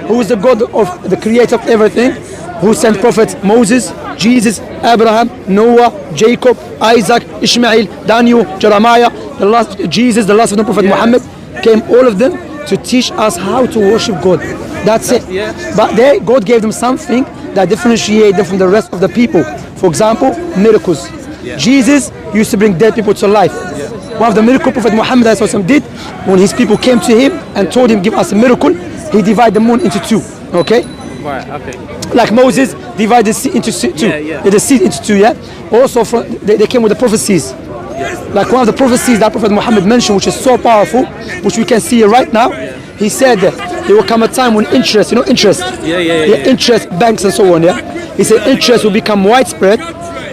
who is the God of the creator of everything, who sent Prophet Moses, Jesus, Abraham, Noah, Jacob, Isaac, Ishmael, Daniel, Jeremiah, Jesus, the last of the Prophet Muhammad, came all of them to teach us how to worship God. That's it. But God gave them something that differentiates them from the rest of the people. For example, miracles. Jesus used to bring dead people to life. One of the miracles Prophet Muhammad did, when his people came to him and told him, give us a miracle, he divided the moon into two. Okay? Right, okay. Like Moses divided the sea into two. The sea into two, yeah? Also, they came with the prophecies. Like one of the prophecies that Prophet Muhammad mentioned, which is so powerful, which we can see right now. He said there will come a time when interest, interest, interest, banks and so on, he said interest will become widespread,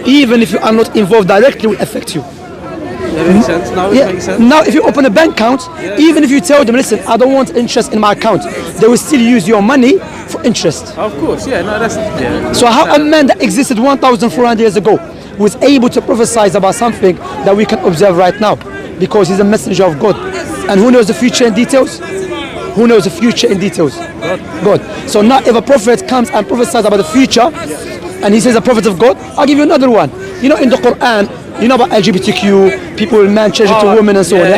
even if you are not involved directly, will affect you. That makes sense. Makes sense. Now, if you open a bank account, even if you tell them, listen, I don't want interest in my account, they will still use your money for interest. Of course, So how a man that existed 1,400 years ago was able to prophesy about something that we can observe right now, because he's a messenger of God. And who knows the future in details? Who knows the future in details? God. So now if a prophet comes and prophesies about the future, and he says a prophet of God, I'll give you another one. In the Quran, about LGBTQ, people will man change to women and so on.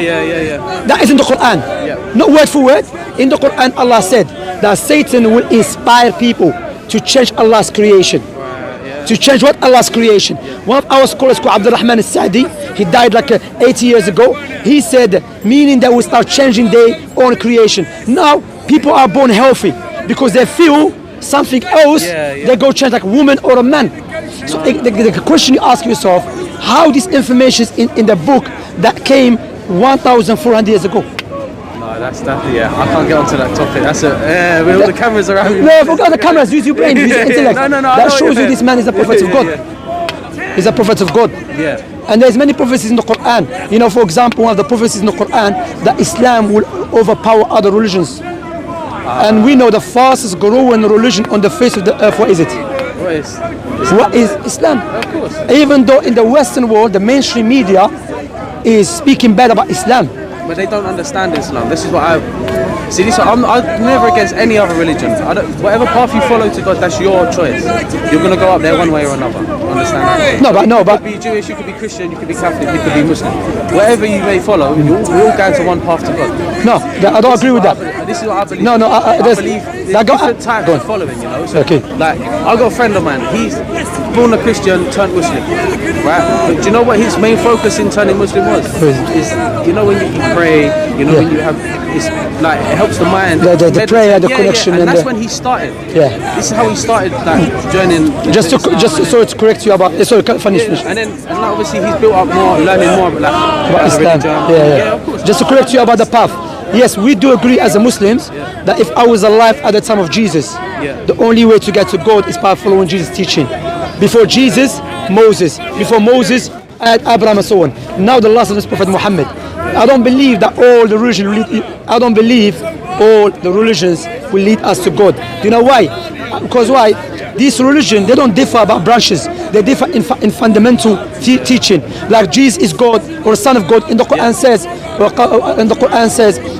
That is in the Quran. Not word for word. In the Quran, Allah said that Satan will inspire people to change Allah's creation. To change what? Allah's creation. One of our scholars called Abdurrahman al-Sa'di, he died like 80 years ago. He said, meaning that we start changing their own creation. Now, people are born healthy because they feel something else, they go change like a woman or a man. So the question you ask yourself, how this information is in the book that came 1,400 years ago? I can't get onto that topic. That's with all the cameras around you. No, forget the cameras, use your brain, use your intellect. That shows you this man is a prophet of God. He's a prophet of God. And there's many prophecies in the Quran. For example, one of the prophecies in the Quran, that Islam will overpower other religions. And we know the fastest growing religion on the face of the earth, what is it? What is Islam? Of course. Even though in the Western world, the mainstream media is speaking bad about Islam. But they don't understand Islam. This is what I'm never against any other religion. Whatever path you follow to God, that's your choice. You're going to go up there one way or another. Understand that? No, but you could be Jewish, you could be Christian, you could be Catholic, you could be Muslim. Whatever you may follow, we're all going to one path to God. No, I don't agree with that. This is what I believe. I believe there's different types of following, So, like, I got a friend of mine, he's born a Christian, turned Muslim, right? But do you know what his main focus in turning Muslim was? Is, when you pray, when you have, it's like, it helps the mind. The prayer, the connection. And that's when he started. This is how he started, like, joining. Just so to correct you about, finish. And obviously he's built up more, learning more about Islam. Of course. Just to correct you about the path. Yes, we do agree as Muslims that if I was alive at the time of Jesus, the only way to get to God is by following Jesus' teaching. Before Jesus, Moses. Before Moses, Abraham and so on. Now the last of this Prophet Muhammad. I don't believe that all the religions will lead us to God. Do you know why? Because why? This religion, they don't differ about branches. They differ in fundamental teaching. Like Jesus is God or Son of God. In the Quran says,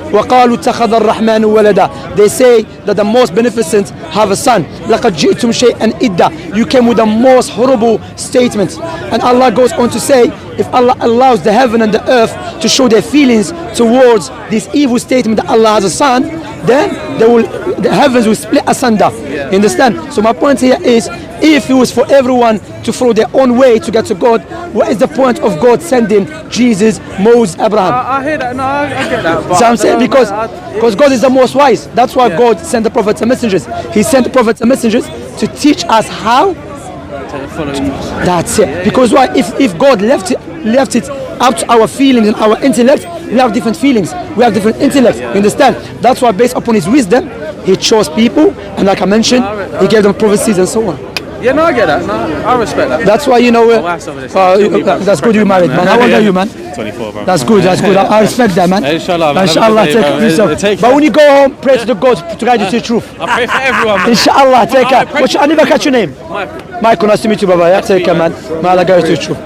وَقَالُوا اتَّخَذَ الرَّحْمَنُ وَلَدًا. They say that the most beneficent have a son. لَقَدْ جِئْتُمْ شَيْئًا إِدًّا. You came with the most horrible statement. And Allah goes on to say, if Allah allows the heaven and the earth to show their feelings towards this evil statement that Allah has a son, then the heavens will split asunder. You understand? So my point here is, if it was for everyone to follow their own way to get to God, what is the point of God sending Jesus, Moses, Abraham? I hear that. No, I get that. So I'm saying because God is the most wise. That's why God sent the prophets and messengers. He sent the prophets and messengers to teach us how. That's it. Because why? If God left it up to our feelings and our intellect, we have different feelings. We have different intellect. You understand? That's why, based upon His wisdom, He chose people, and like I mentioned, He gave them prophecies and so on. Yeah, no, I get that. No, I respect that. That's why that's good you married, man. How old are you, man? 24, bro. That's good. I respect that, man. Inshallah. Inshallah, take but when you go home, pray to the God to guide you to the truth. I pray for everyone, man. Inshallah, take care. I never catch your name. Michael, nice to meet you, Baba. Take care, man. May Allah guide you to the truth.